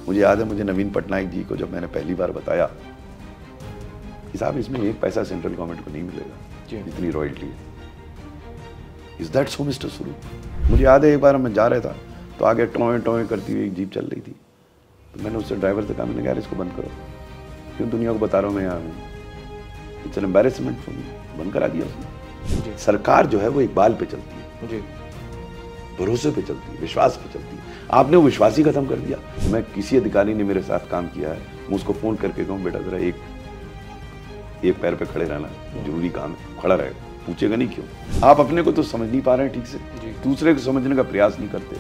मुझे याद है, मुझे नवीन पटनायक जी को जब मैंने पहली बार बताया कि साहब इसमें 1 पैसा सेंट्रल गवर्नमेंट को नहीं मिलेगा, इतनी रॉयल्टी है। इज दैट सो मिस्टर स्वरूप? मुझे याद है एक बार मैं जा रहा था तो आगे टोए टोए करती हुई एक जीप चल रही थी, तो मैंने उससे ड्राइवर से कहा, मैंने कहा इसको बंद करो, क्यों दुनिया को बता रहा हूँ मैं यहाँ हूँ, it's an embarrassment for me. बंद करा दिया उसने। सरकार जो है वो इकबाल पे चलती है, भरोसे पे चलती है, विश्वास पे चलती है। आपने वो विश्वास ही खत्म कर दिया। मैं किसी अधिकारी ने मेरे साथ काम किया है, मैं उसको फोन करके कहूँ बेटा जरा एक पैर पे खड़े रहना, जरूरी काम है, खड़ा रहेगा, पूछेगा नहीं क्यों। आप अपने को तो समझ नहीं पा रहे हैं ठीक से, दूसरे को समझने का प्रयास नहीं करते,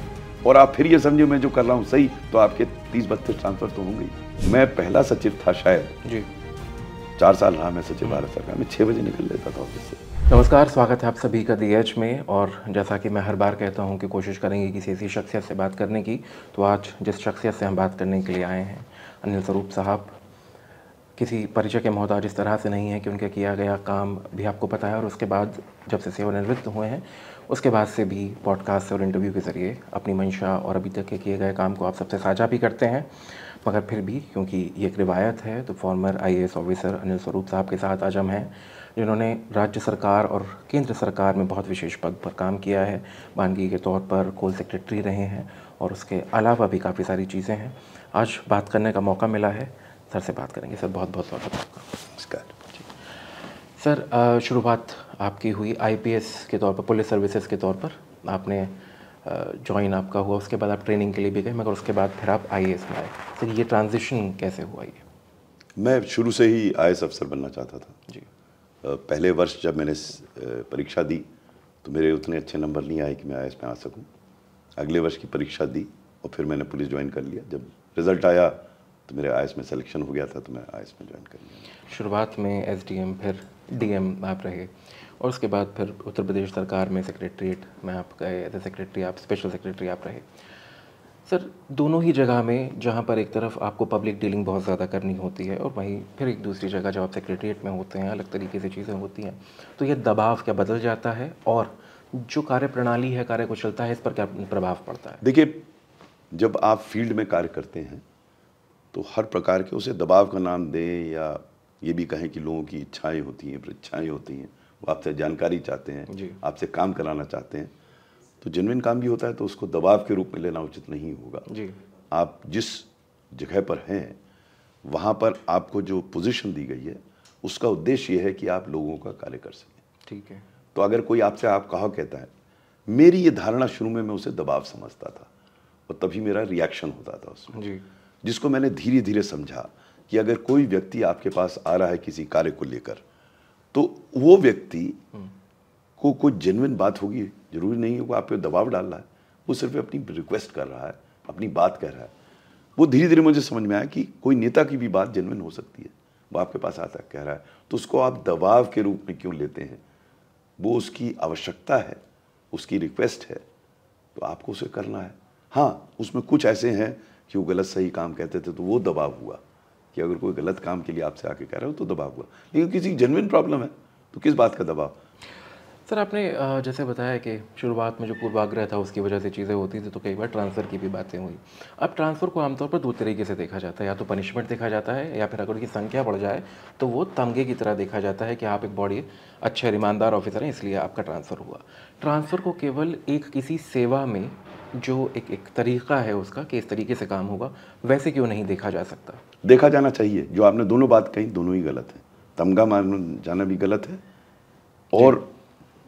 और आप फिर ये समझो मैं जो कर रहा हूँ सही, तो आपके 30-32 ट्रांसफर तो होंगे ही। मैं पहला सचिव था शायद, 4 साल रहा मैं सचिव भारत सरकार में, 6 बजे निकल लेता था ऑफिस से। नमस्कार, स्वागत है आप सभी का दी एज में। और जैसा कि मैं हर बार कहता हूं कि कोशिश करेंगे किसी ऐसी शख्सियत से बात करने की, तो आज जिस शख्सियत से हम बात करने के लिए आए हैं, अनिल स्वरूप साहब, किसी परिचय के मोहताज इस तरह से नहीं है कि उनके किया गया काम भी आपको पता है, और उसके बाद जब से सेवानिवृत्त हुए हैं उसके बाद से भी पॉडकास्ट और इंटरव्यू के ज़रिए अपनी मंशा और अभी तक के किए गए काम को आप सबसे साझा भी करते हैं। मगर फिर भी क्योंकि ये एक रिवायत है, तो farmer IAS officer Anil Swarup साहब के साथ आज हम हैं, जिन्होंने राज्य सरकार और केंद्र सरकार में बहुत विशेष पद पर काम किया है। बानगी के तौर पर कोल सेक्रेटरी रहे हैं, और उसके अलावा भी काफ़ी सारी चीज़ें हैं। आज बात करने का मौका मिला है, सर से बात करेंगे। सर बहुत बहुत स्वागत है आपका। नमस्कार सर, शुरुआत आपकी हुई IPS के तौर पर, पुलिस सर्विसेज के तौर पर आपने ज्वाइन आपका हुआ, उसके बाद आप ट्रेनिंग के लिए भी गए, मगर उसके बाद फिर आप IAS में आए। सर ये ट्रांजिशन कैसे हुआ? ये मैं शुरू से ही IAS अफसर बनना चाहता था जी। पहले वर्ष जब मैंने परीक्षा दी तो मेरे उतने अच्छे नंबर नहीं आए कि मैं IAS में आ सकूं। अगले वर्ष की परीक्षा दी और फिर मैंने पुलिस ज्वाइन कर लिया। जब रिज़ल्ट आया तो मेरे IAS में सिलेक्शन हो गया था, तो मैं IAS में ज्वाइन कर लिया। शुरुआत में SDM, फिर DM आप रहे, और उसके बाद फिर उत्तर प्रदेश सरकार में सेक्रेटरीट में आप गए, एज ए सेक्रेटरी, आप स्पेशल सेक्रेटरी आप रहे। सर दोनों ही जगह में, जहाँ पर एक तरफ आपको पब्लिक डीलिंग बहुत ज़्यादा करनी होती है, और वहीं फिर एक दूसरी जगह जब आप सेक्रेटरीट में होते हैं, अलग तरीके से चीज़ें होती हैं, तो ये दबाव क्या बदल जाता है, और जो कार्य प्रणाली है, कार्य कुशलता है, इस पर क्या प्रभाव पड़ता है? देखिए, जब आप फील्ड में कार्य करते हैं तो हर प्रकार के, उसे दबाव का नाम दें या ये भी कहें कि लोगों की इच्छाएं होती हैं, इच्छाएं होती हैं, वो आपसे जानकारी चाहते हैं, आपसे काम कराना चाहते हैं, तो जेन्युइन काम भी होता है, तो उसको दबाव के रूप में लेना उचित नहीं होगा जी। आप जिस जगह पर हैं वहाँ पर आपको जो पोजीशन दी गई है उसका उद्देश्य ये है कि आप लोगों का कार्य कर सकें। ठीक है। तो अगर कोई आपसे आप कहा कहता है, मेरी ये धारणा शुरू में मैं उसे दबाव समझता था और तभी मेरा रिएक्शन होता था उसमें जी। जिसको मैंने धीरे धीरे समझा कि अगर कोई व्यक्ति आपके पास आ रहा है किसी कार्य को लेकर, तो वो व्यक्ति को कोई जेन्युइन बात होगी, जरूरी नहीं है वो आप पे दबाव डाल रहा है, वो सिर्फ अपनी रिक्वेस्ट कर रहा है, अपनी बात कह रहा है। वो धीरे धीरे मुझे समझ में आया कि कोई नेता की भी बात जेन्युइन हो सकती है, वो आपके पास आता है कह रहा है, तो उसको आप दबाव के रूप में क्यों लेते हैं? वो उसकी आवश्यकता है, उसकी रिक्वेस्ट है, तो आपको उसे करना है। हाँ, उसमें कुछ ऐसे हैं कि वो गलत सही काम कहते थे, तो वो दबाव हुआ कि अगर कोई गलत काम के लिए आपसे आके कह रहा हो तो दबाव हुआ, लेकिन किसी जेन्युइन प्रॉब्लम है तो किस बात का दबाव? सर आपने जैसे बताया कि शुरुआत में जो पूर्वाग्रह था उसकी वजह से चीज़ें होती थी, तो कई बार ट्रांसफ़र की भी बातें हुई। अब ट्रांसफ़र को आमतौर पर 2 तरीके से देखा जाता है, या तो पनिशमेंट देखा जाता है, या फिर अगर उनकी संख्या बढ़ जाए तो वो तमगे की तरह देखा जाता है कि आप एक बड़ी अच्छे और ईमानदार ऑफिसर हैं, इसलिए आपका ट्रांसफ़र हुआ। ट्रांसफ़र को केवल एक किसी सेवा में जो एक तरीका है उसका कि इस तरीके से काम होगा, वैसे क्यों नहीं देखा जा सकता? देखा जाना चाहिए। जो आपने दोनों बात कही, दोनों ही गलत है। तमगा मान जाना भी गलत है और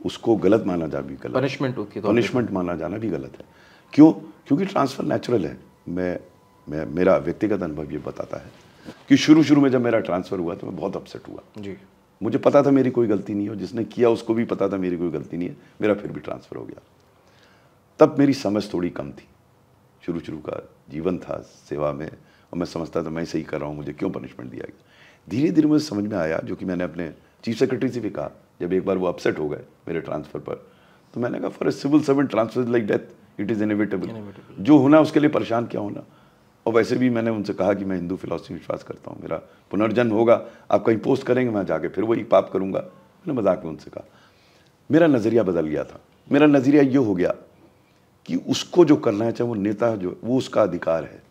उसको गलत माना जा भी गलत, पनिशमेंट माना जाना भी गलत है। क्यों? क्योंकि ट्रांसफ़र नेचुरल है। मेरा व्यक्तिगत अनुभव ये बताता है कि शुरू में जब मेरा ट्रांसफ़र हुआ तो मैं बहुत अपसेट हुआ जी। मुझे पता था मेरी कोई गलती नहीं है, जिसने किया उसको भी पता था मेरी कोई गलती नहीं है, मेरा फिर भी ट्रांसफ़र हो गया। तब मेरी समझ थोड़ी कम थी, शुरू का जीवन था सेवा में, और मैं समझता था मैं सही कर रहा हूँ, मुझे क्यों पनिशमेंट दिया गया। धीरे धीरे मुझे समझ में आया, जो कि मैंने अपने चीफ सेक्रेटरी से भी कहा, जब एक बार वो अपसेट हो गए मेरे ट्रांसफ़र पर, तो मैंने कहा for a civil servant transfer like death, it is inevitable. जो होना उसके लिए परेशान क्या होना। और वैसे भी मैंने उनसे कहा कि मैं हिंदू फिलॉसफी विश्वास करता हूँ, मेरा पुनर्जन्म होगा, आप कहीं पोस्ट करेंगे मैं जाके फिर वही पाप करूँगा। मैंने मजाक में उनसे कहा। मेरा नज़रिया बदल गया था। मेरा नज़रिया ये हो गया कि उसको जो करना है, चाहे वो नेता जो, वो उसका अधिकार है,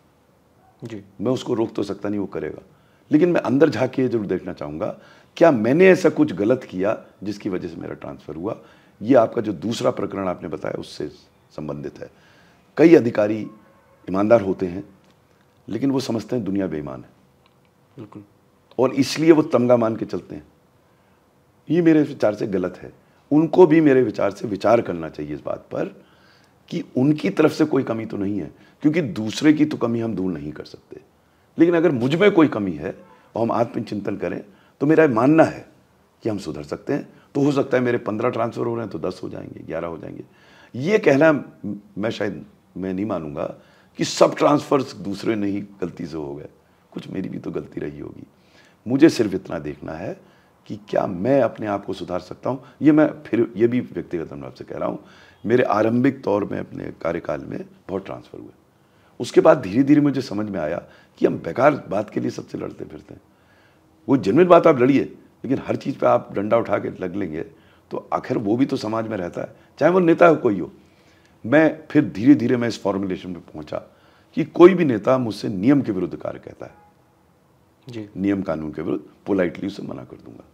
जी। मैं उसको रोक तो सकता नहीं, वो करेगा, लेकिन मैं अंदर झांके जरूर देखना चाहूँगा क्या मैंने ऐसा कुछ गलत किया जिसकी वजह से मेरा ट्रांसफ़र हुआ। ये आपका जो दूसरा प्रकरण आपने बताया उससे संबंधित है। कई अधिकारी ईमानदार होते हैं, लेकिन वो समझते हैं दुनिया बेईमान है, बिल्कुल, और इसलिए वो तमगा मान के चलते हैं। ये मेरे विचार से गलत है। उनको भी मेरे विचार से विचार करना चाहिए इस बात पर कि उनकी तरफ से कोई कमी तो नहीं है, क्योंकि दूसरे की तो कमी हम दूर नहीं कर सकते, लेकिन अगर मुझ में कोई कमी है और हम आत्मचिंतन करें तो मेरा मानना है कि हम सुधर सकते हैं। तो हो सकता है मेरे 15 ट्रांसफ़र हो रहे हैं तो 10 हो जाएंगे, 11 हो जाएंगे। ये कहना मैं नहीं मानूंगा कि सब ट्रांसफ़र्स दूसरे नहीं गलती से हो गए, कुछ मेरी भी तो गलती रही होगी। मुझे सिर्फ इतना देखना है कि क्या मैं अपने आप को सुधार सकता हूँ। ये मैं फिर ये भी व्यक्तिगत अनुभव से कह रहा हूँ, मेरे आरंभिक तौर में अपने कार्यकाल में बहुत ट्रांसफ़र हुए। उसके बाद धीरे धीरे मुझे समझ में आया कि हम बेकार बात के लिए सबसे लड़ते फिरते हैं। वो जेन्युइन बात आप लड़िए, लेकिन हर चीज़ पे आप डंडा उठा के लग लेंगे तो आखिर वो भी तो समाज में रहता है, चाहे वो नेता हो कोई हो। मैं फिर धीरे धीरे मैं इस फॉर्मुलेशन पे पहुंचा कि कोई भी नेता मुझसे नियम के विरुद्ध कार्य कहता है जी, नियम कानून के विरुद्ध, पोलाइटली उसे मना कर दूंगा।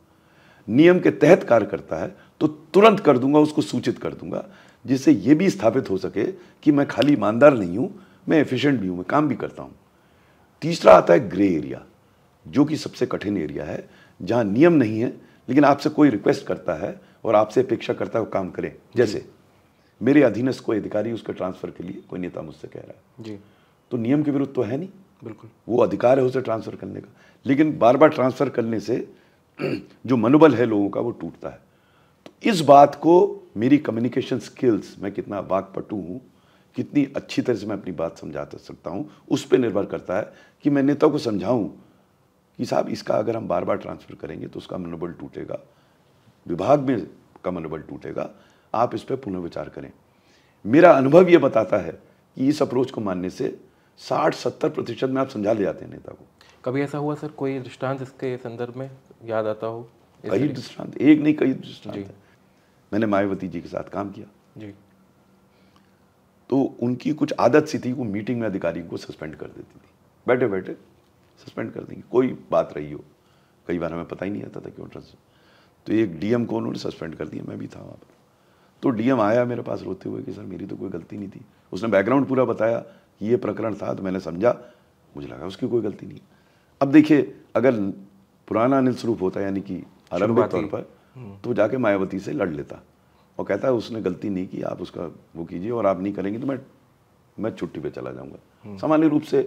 नियम के तहत कार्य करता है तो तुरंत कर दूंगा, उसको सूचित कर दूंगा, जिससे ये भी स्थापित हो सके कि मैं खाली ईमानदार नहीं हूं, मैं एफिशिएंट भी हूं, मैं काम भी करता हूं। तीसरा आता है ग्रे एरिया, जो कि सबसे कठिन एरिया है, जहां नियम नहीं है लेकिन आपसे कोई रिक्वेस्ट करता है और आपसे अपेक्षा करता है वो काम करें। जैसे मेरे अधीनस्थ कोई अधिकारी, उसके ट्रांसफर के लिए कोई नेता मुझसे कह रहा है जी, तो नियम के विरुद्ध तो है नहीं, बिल्कुल, वो अधिकार है उसे ट्रांसफर करने का, लेकिन बार बार ट्रांसफर करने से जो मनोबल है लोगों का वो टूटता है। तो इस बात को मेरी कम्युनिकेशन स्किल्स, मैं कितना वाक्पटु हूँ, कितनी अच्छी तरह से मैं अपनी बात समझा सकता हूँ, उस पर निर्भर करता है कि मैं नेता को समझाऊं कि साहब इसका अगर हम बार बार ट्रांसफर करेंगे तो उसका मनोबल टूटेगा, विभाग में का मनोबल टूटेगा, आप इस पर पुनर्विचार करें। मेरा अनुभव ये बताता है कि इस अप्रोच को मानने से 60-70% में आप समझा ले जाते हैं नेता को। कभी ऐसा हुआ सर, कोई दृष्टांत इसके संदर्भ में याद आता हो? कई दृष्टांत, एक नहीं कई दृष्टांत है। मैंने मायावती जी के साथ काम किया जी, तो उनकी कुछ आदत सी थी, वो मीटिंग में अधिकारी को सस्पेंड कर देती थी, बैठे बैठे सस्पेंड कर देंगी, कोई बात रही हो। कई बार हमें पता ही नहीं आता था क्यों ट्रस्ट। तो एक डीएम को उन्होंने सस्पेंड कर दिया, मैं भी था वहाँ पर। तो डीएम आया मेरे पास रोते हुए कि सर मेरी तो कोई गलती नहीं थी। उसने बैकग्राउंड पूरा बताया कि ये प्रकरण था, तो मैंने समझा, मुझे लगा उसकी कोई गलती नहीं। अब देखिए, अगर पुराना अनिल स्वरूप होता यानी कि आरंभिक तौर पर, तो जाके मायावती से लड़ लेता और कहता है उसने गलती नहीं की, आप उसका वो कीजिए और आप नहीं करेंगे तो मैं छुट्टी पे चला जाऊंगा। सामान्य रूप से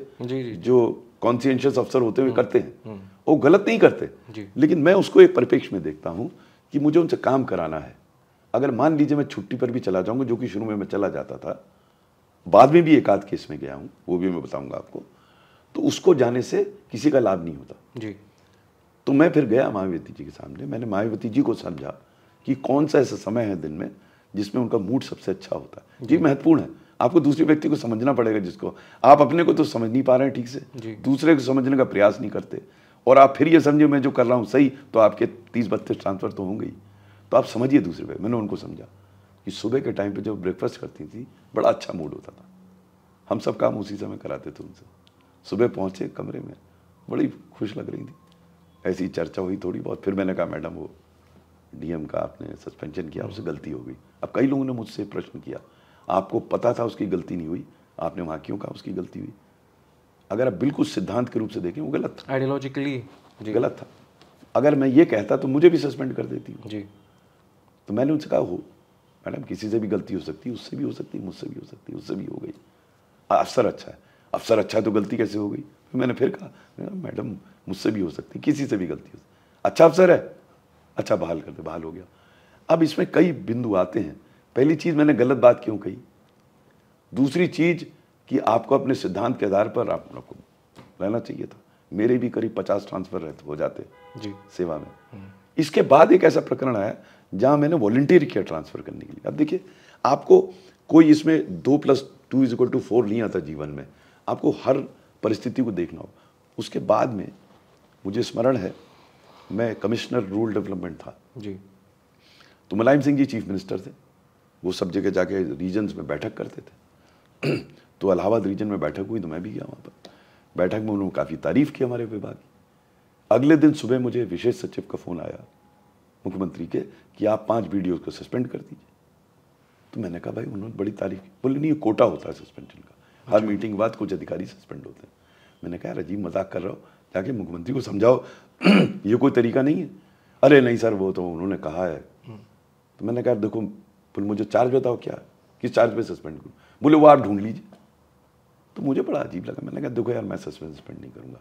जो कॉन्शियंशियस अफसर होते हुए करते हैं, वो गलत नहीं करते, लेकिन मैं उसको एक परिप्रेक्ष्य में देखता हूँ कि मुझे उनसे काम कराना है। अगर मान लीजिए मैं छुट्टी पर भी चला जाऊंगा, जो कि शुरू में मैं चला जाता था, बाद में भी एक आध केस में गया हूँ, वो भी मैं बताऊंगा आपको, तो उसको जाने से किसी का लाभ नहीं होता जी। तो मैं फिर गया मायावती जी के सामने, मैंने मायावती जी को समझा कि कौन सा ऐसा समय है दिन में जिसमें उनका मूड सबसे अच्छा होता है। ये महत्वपूर्ण है, आपको दूसरे व्यक्ति को समझना पड़ेगा, जिसको आप अपने को तो समझ नहीं पा रहे हैं ठीक से, दूसरे को समझने का प्रयास नहीं करते, और आप फिर ये समझे मैं जो कर रहा हूँ सही, तो आपके 30-32 ट्रांसफर तो होंगे ही। तो आप समझिए दूसरे व्यक्ति। मैंने उनको समझा कि सुबह के टाइम पे जब ब्रेकफास्ट करती थी बड़ा अच्छा मूड होता था, हम सब काम उसी समय कराते थे उनसे। सुबह पहुँचे कमरे में, बड़ी खुश लग रही थी, ऐसी चर्चा हुई थोड़ी बहुत। फिर मैंने कहा मैडम वो डीएम का आपने सस्पेंशन किया, उससे गलती हो गई। अब कई लोगों ने मुझसे प्रश्न किया, आपको पता था उसकी गलती नहीं हुई, आपने वहाँ क्यों कहा उसकी गलती हुई? अगर आप बिल्कुल सिद्धांत के रूप से देखें, वो गलत था, आइडियोलॉजिकली गलत था। अगर मैं ये कहता तो मुझे भी सस्पेंड कर देती जी। तो मैंने उनसे कहा, हो मैडम किसी से भी गलती हो सकती है, उससे भी हो सकती है, मुझसे भी हो सकती है, उससे भी हो गई। अफसर अच्छा है, अफसर अच्छा है तो गलती कैसे हो गई? मैंने फिर कहा मैडम मुझसे भी हो सकती है, किसी से भी गलती हो सकती है। अच्छा अफसर है, अच्छा बहाल कर दे, बहाल हो गया। अब इसमें कई बिंदु आते हैं। पहली चीज, मैंने गलत बात क्यों कही। दूसरी चीज कि आपको अपने सिद्धांत के आधार पर आपको रहना चाहिए था। मेरे भी करीब 50 ट्रांसफर हो जाते जी सेवा में। इसके बाद एक ऐसा प्रकरण आया जहां मैंने वॉलंटियर किया ट्रांसफर करने के लिए। अब देखिए, आपको कोई इसमें 2+2=4 नहीं आता जीवन में, आपको हर परिस्थिति को देखना हो। उसके बाद में मुझे स्मरण है, मैं कमिश्नर रूरल डेवलपमेंट था जी, तो मुलायम सिंह जी चीफ मिनिस्टर थे, वो सब जगह जाके रीजन्स में बैठक करते थे। तो इलाहाबाद रीजन में बैठक हुई तो मैं भी गया वहाँ पर। बैठक में उन्होंने काफ़ी तारीफ की हमारे विभाग की। अगले दिन सुबह मुझे विशेष सचिव का फ़ोन आया मुख्यमंत्री के कि आप 5 वीडियो को सस्पेंड कर दीजिए। तो मैंने कहा भाई उन्होंने बड़ी तारीफ की। बोले नहीं, ये कोटा होता है सस्पेंशन का, हर मीटिंग के बाद कुछ अधिकारी सस्पेंड होते हैं। मैंने कहा अजीब मजाक कर रहा हो, जाके मुख्यमंत्री को समझाओ ये कोई तरीका नहीं है। अरे नहीं सर, वो तो उन्होंने कहा है। तो मैंने कहा देखो, फिर मुझे चार्ज बताओ, क्या किस चार्ज पे सस्पेंड करूँ? बोले वो आप ढूंढ लीजिए। तो मुझे बड़ा अजीब लगा। मैंने कहा देखो यार, मैं सस्पेंड नहीं करूँगा।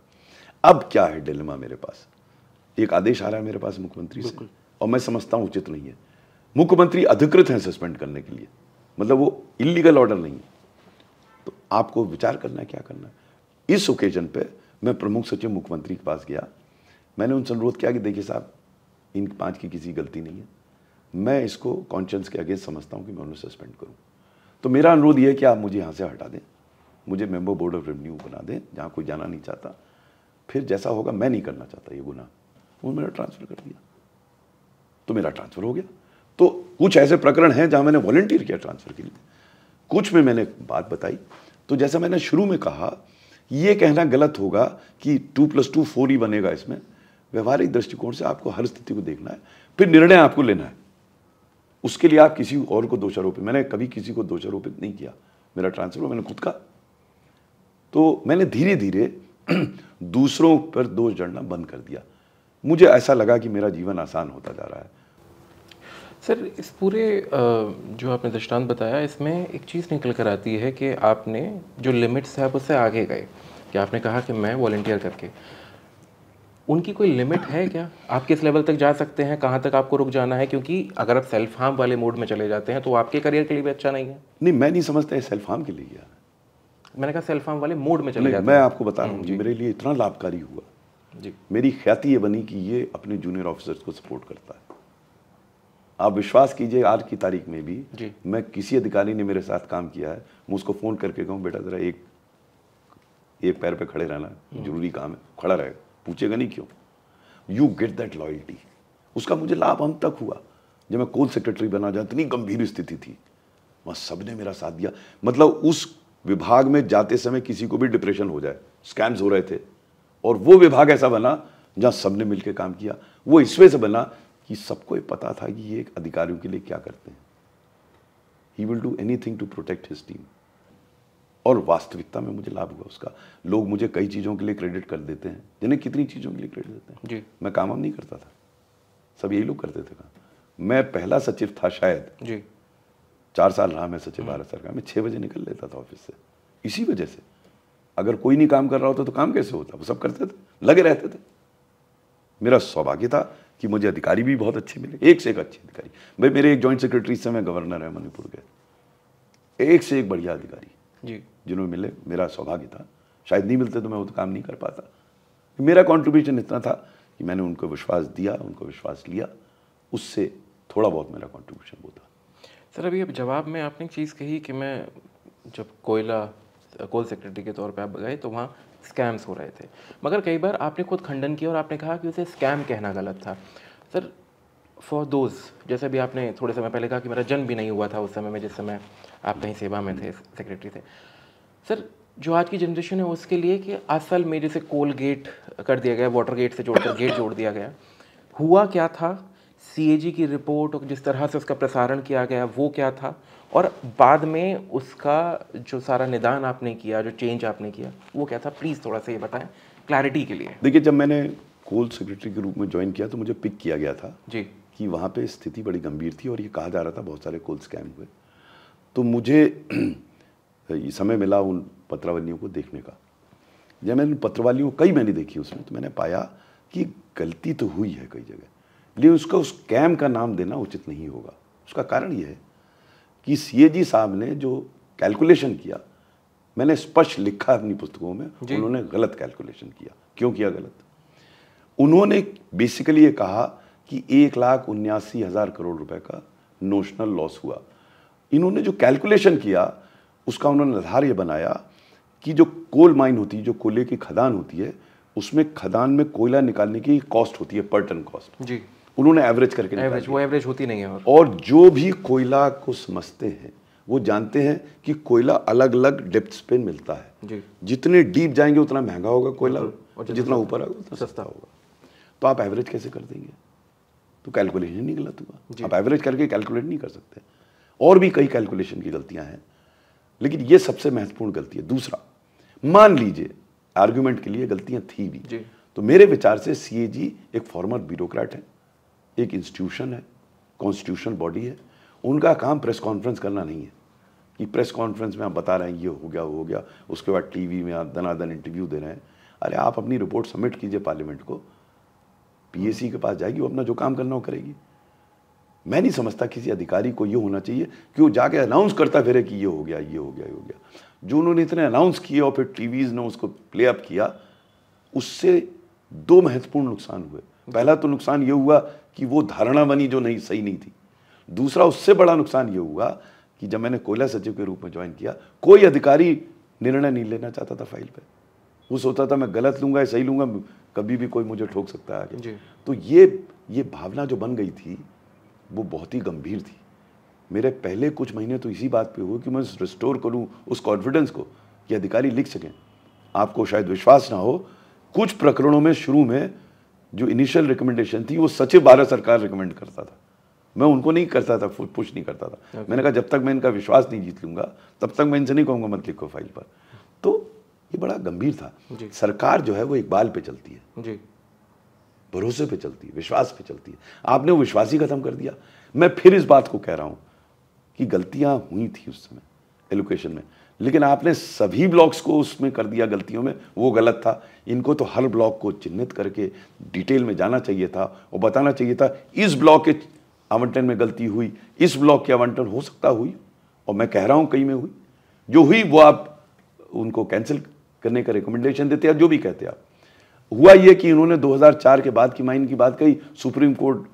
अब क्या है डिलेमा मेरे पास, एक आदेश आ रहा है मेरे पास मुख्यमंत्री से, और मैं समझता हूँ उचित नहीं है। मुख्यमंत्री अधिकृत हैं सस्पेंड करने के लिए, मतलब वो इलीगल ऑर्डर नहीं है। तो आपको विचार करना है क्या करना है। इस ओकेजन पे मैं प्रमुख सचिव मुख्यमंत्री के पास गया। मैंने उनसे अनुरोध किया कि देखिए साहब, इन 5 की किसी गलती नहीं है, मैं इसको कॉन्शियंस के अगेंस्ट समझता हूँ कि मैं उन्हें सस्पेंड करूँ। तो मेरा अनुरोध ये है कि आप मुझे यहाँ से हटा दें, मुझे मेंबर बोर्ड ऑफ रेवेन्यू बना दें, जहाँ कोई जाना नहीं चाहता। फिर जैसा होगा, मैं नहीं करना चाहता ये गुनाह, वो मेरा ट्रांसफ़र कर दिया, तो मेरा ट्रांसफ़र हो गया। तो कुछ ऐसे प्रकरण हैं जहाँ मैंने वॉलंटियर किया ट्रांसफ़र के लिए, कुछ में मैंने बात बताई। तो जैसा मैंने शुरू में कहा, ये कहना गलत होगा कि 2+2 4 ही बनेगा। इसमें व्यवहारिक दृष्टिकोण से आपको हर स्थिति को देखना है, फिर निर्णय आपको लेना है। उसके लिए आप किसी और को दोषारोपित, मैंने कभी किसी को दोषारोपित नहीं किया। मेरा ट्रांसफर मैंने खुद का, तो मैंने धीरे धीरे दूसरों पर दोष जड़ना बंद कर दिया। मुझे ऐसा लगा कि मेरा जीवन आसान होता जा रहा है। सर, इस पूरे जो आपने दृष्टांत बताया, इसमें एक चीज़ निकल कर आती है कि आपने जो लिमिट्स है आप उससे आगे गए, कि आपने कहा कि मैं वॉलंटियर करके, उनकी कोई लिमिट है क्या? आप किस लेवल तक जा सकते हैं, कहाँ तक आपको रुक जाना है? क्योंकि अगर आप सेल्फ हार्म वाले मोड में चले जाते हैं तो आपके करियर के लिए भी अच्छा नहीं है। नहीं, मैं नहीं समझता सेल्फ हार्म के लिए गया। मैंने कहा सेल्फ हार्म वाले मोड में चले जाते हैं। मैं आपको बता रहा हूँ, मेरे लिए इतना लाभकारी हुआ जी। मेरी ख्याति ये बनी कि ये अपने जूनियर ऑफिसर्स को सपोर्ट करता है। आप विश्वास कीजिए, आज की तारीख में भी जी। मैं किसी अधिकारी ने मेरे साथ काम किया है, मैं उसको फ़ोन करके कहूँ बेटा ज़रा एक पैर पे खड़े रहना, जरूरी काम है, खड़ा रहेगा, पूछेगा नहीं क्यों। You get that loyalty. उसका मुझे लाभ अंत तक हुआ। जब मैं कोल सेक्रेटरी बना, जहाँ इतनी गंभीर स्थिति थी, वहाँ सबने मेरा साथ दिया। मतलब उस विभाग में जाते समय किसी को भी डिप्रेशन हो जाए, स्कैम्स हो रहे थे, और वो विभाग ऐसा बना जहाँ सबने मिलकर काम किया। वो इस वजह से बना कि सबको ये पता था कि ये अधिकारियों के लिए क्या करते हैं। He will do anything to protect his team. और वास्तविकता में मुझे लाभ हुआ उसका। लोग मुझे कई चीज़ों के लिए क्रेडिट कर देते हैं, जिन्हें कितनी चीज़ों के लिए क्रेडिट देते हैं। जी। मैं काम नहीं करता था, सब यही लोग करते थे काम। मैं पहला सचिव था शायद जी। 4 साल रहा मैं सचिव भारत सरकार में। 6 बजे निकल लेता था ऑफिस से, इसी वजह से। अगर कोई नहीं काम कर रहा होता तो काम कैसे होता? वो सब करते थे, लगे रहते थे। मेरा सौभाग्य था कि मुझे अधिकारी भी बहुत अच्छे मिले, एक से एक अच्छे अधिकारी। भाई मेरे एक जॉइंट सेक्रेटरी से मैं गवर्नर है मणिपुर के, एक से एक बढ़िया अधिकारी जी जिन्होंने मिले। मेरा सौभाग्य था, शायद नहीं मिलते तो मैं वो तो काम नहीं कर पाता। मेरा कंट्रीब्यूशन इतना था कि मैंने उनको विश्वास दिया, उनको विश्वास लिया, उससे थोड़ा बहुत मेरा कंट्रीब्यूशन वो था। सर, अभी अब जवाब में आपने एक चीज़ कही कि मैं जब कोल सेक्रेटरी के तौर पे आप गए तो वहाँ स्कैम्स हो रहे थे, मगर कई बार आपने खुद खंडन किया और आपने कहा कि उसे स्कैम कहना गलत था। सर, फॉर दोज, जैसे भी आपने थोड़े समय पहले कहा कि मेरा जन्म भी नहीं हुआ था उस समय में जिस समय आप कहीं सेवा में थे, सेक्रेटरी थे। सर, जो आज की जनरेशन है उसके लिए कि असल में जैसे कोल गेट कर दिया गया, वाटर गेट से जोड़कर गेट जोड़ दिया गया, हुआ क्या था, सीएजी की रिपोर्ट और जिस तरह से उसका प्रसारण किया गया वो क्या था, और बाद में उसका जो सारा निदान आपने किया, जो चेंज आपने किया, वो क्या था? प्लीज़ थोड़ा सा ये बताएं क्लैरिटी के लिए। देखिए, जब मैंने कोल सेक्रेटरी के रूप में ज्वाइन किया तो मुझे पिक किया गया था जी कि वहाँ पे स्थिति बड़ी गंभीर थी और ये कहा जा रहा था बहुत सारे कोल स्कैम हुए। तो मुझे ये समय मिला उन पत्रावलियों को देखने का। जब मैंने पत्रावलियों कई मैंने देखी उसमें, तो मैंने पाया कि गलती तो हुई है कई जगह, लेकिन उसका उस स्कैम का नाम देना उचित नहीं होगा। उसका कारण ये है कि सीएजी साहब ने जो कैलकुलेशन किया, मैंने स्पष्ट लिखा अपनी पुस्तकों में, उन्होंने गलत कैलकुलेशन किया। क्यों किया गलत? उन्होंने बेसिकली ये कहा कि 1,79,000 करोड़ रुपए का नोशनल लॉस हुआ। इन्होंने जो कैलकुलेशन किया उसका उन्होंने आधार ये बनाया कि जो कोल माइन होती है, जो कोयले की खदान होती है, उसमें खदान में कोयला निकालने की कॉस्ट होती है पर टन कॉस्ट। जी, उन्होंने एवरेज करके वो एवरेज होती नहीं है। और जो भी कोयला को समझते हैं वो जानते हैं कि कोयला अलग अलग डेप्थ्स पे मिलता है जी। जितने डीप जाएंगे उतना महंगा होगा कोयला, और जितना ऊपर आएगा उतना सस्ता होगा। तो आप एवरेज कैसे कर देंगे? तो कैलकुलेशन ही गलत हुआ। आप एवरेज करके कैलकुलेट नहीं कर सकते। और भी कई कैलकुलेशन की गलतियां हैं, लेकिन ये सबसे महत्वपूर्ण गलती है। दूसरा, मान लीजिए आर्गुमेंट के लिए गलतियां थी भी, तो मेरे विचार से सीएजी एक फॉर्मर ब्यूरोक्रेट है, एक इंस्टीट्यूशन है, कॉन्स्टिट्यूशन बॉडी है। उनका काम प्रेस कॉन्फ्रेंस करना नहीं है कि प्रेस कॉन्फ्रेंस में आप बता रहे हैं ये हो गया वो हो गया, उसके बाद टीवी में आप दनादन इंटरव्यू दे रहे हैं। अरे आप अपनी रिपोर्ट सबमिट कीजिए पार्लियामेंट को, पीएसी के पास जाएगी, वो अपना जो काम करना हो करेगी। मैं नहीं समझता किसी अधिकारी को ये होना चाहिए कि वो जाके अनाउंस करता फिरे कि ये हो गया ये हो गया ये हो गया। जो उन्होंने इतने अनाउंस किए और फिर टीवीज ने उसको प्ले अप किया, उससे दो महत्वपूर्ण नुकसान हुए। पहला तो नुकसान ये हुआ कि वो धारणा बनी जो नहीं सही नहीं थी। दूसरा, उससे बड़ा नुकसान ये हुआ कि जब मैंने कोयला सचिव के रूप में ज्वाइन किया, कोई अधिकारी निर्णय नहीं लेना चाहता था फाइल पे। वो सोचता था मैं गलत लूंगा या सही लूंगा, कभी भी कोई मुझे ठोक सकता है आगे। तो ये भावना जो बन गई थी वो बहुत ही गंभीर थी। मेरे पहले कुछ महीने तो इसी बात पे हुए कि मैं रिस्टोर करूं उस कॉन्फिडेंस को कि अधिकारी लिख सकें। आपको शायद विश्वास ना हो, कुछ प्रकरणों में शुरू में जो इनिशियल रिकमेंडेशन थी वो सचिव भारत सरकार रिकमेंड करता था, मैं उनको नहीं करता था, पुश नहीं करता था। मैंने कहा जब तक मैं इनका विश्वास नहीं जीत लूंगा तब तक मैं इनसे नहीं कहूँगा मत लिखो फाइल पर। तो ये बड़ा गंभीर था। सरकार जो है वो इकबाल पे चलती है, भरोसे पे चलती है, विश्वास पे चलती है। आपने वो विश्वास ही खत्म कर दिया। मैं फिर इस बात को कह रहा हूं कि गलतियां हुई थी उस समय एलोकेशन में, लेकिन आपने सभी ब्लॉक्स को उसमें कर दिया गलतियों में, वो गलत था। इनको तो हर ब्लॉक को चिन्हित करके डिटेल में जाना चाहिए था और बताना चाहिए था इस ब्लॉक के आवंटन में गलती हुई, इस ब्लॉक के आवंटन हो सकता हुई, और मैं कह रहा हूं कई में हुई। जो हुई वो आप उनको कैंसिल करने का रिकमेंडेशन देते हैं, जो भी कहते आप। हुआ ये कि इन्होंने 2004 के बाद की माइन की बात कही, सुप्रीम कोर्ट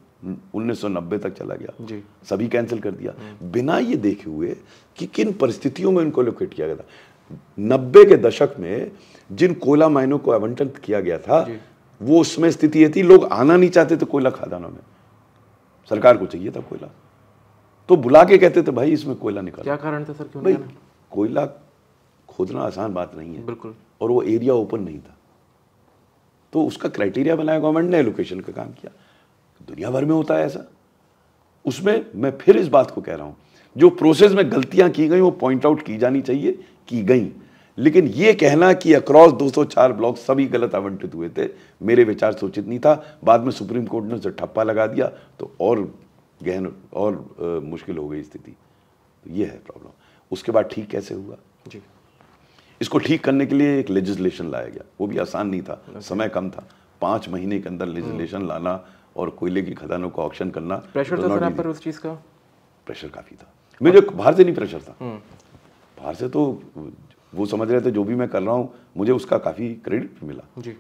1990 तक चला गया, सभी कैंसिल कर दिया, बिना ये देखे हुए कि किन परिस्थितियों में उनको लोकेट किया गया था। 90 के दशक में जिन कोयला माइनों को आवंटन किया गया था, वो उसमें स्थिति ये थी, लोग आना नहीं चाहते थे कोयला खदानों में, सरकार को चाहिए था कोयला, तो बुला के कहते थे भाई इसमें कोयला निकालो। क्या कारण था सर, क्यों भाई कोयला खोदना आसान बात नहीं है, बिल्कुल, और वो एरिया ओपन नहीं था, तो उसका क्राइटेरिया बनाया गवर्नमेंट ने, एलोकेशन का काम किया। दुनिया भर में होता है ऐसा। उसमें मैं फिर इस बात को कह रहा हूं, जो प्रोसेस में गलतियां की गई वो पॉइंट आउट की जानी चाहिए, की गई, लेकिन ये कहना कि अक्रॉस 204 ब्लॉक सभी गलत आवंटित हुए थे, मेरे विचार से उचित नहीं था। बाद में सुप्रीम कोर्ट ने उसे ठप्पा लगा दिया तो और गहन और मुश्किल हो गई स्थिति। तो ये है प्रॉब्लम। उसके बाद ठीक कैसे हुआ जी, इसको ठीक करने के लिए एक लेजिस्लेशन लाया गया, वो भी आसान नहीं था, समय कम था। 5 महीने के अंदर लेजिस्लेशन लाना और कोयले की खदानों का ऑक्शन करना। प्रेशर था सर आप पर उस चीज का? प्रेशर काफी था, मुझे बाहर से नहीं प्रेशर था। बाहर से तो वो समझ रहे थे जो भी मैं कर रहा हूं, मुझे उसका काफी क्रेडिट मिला जी,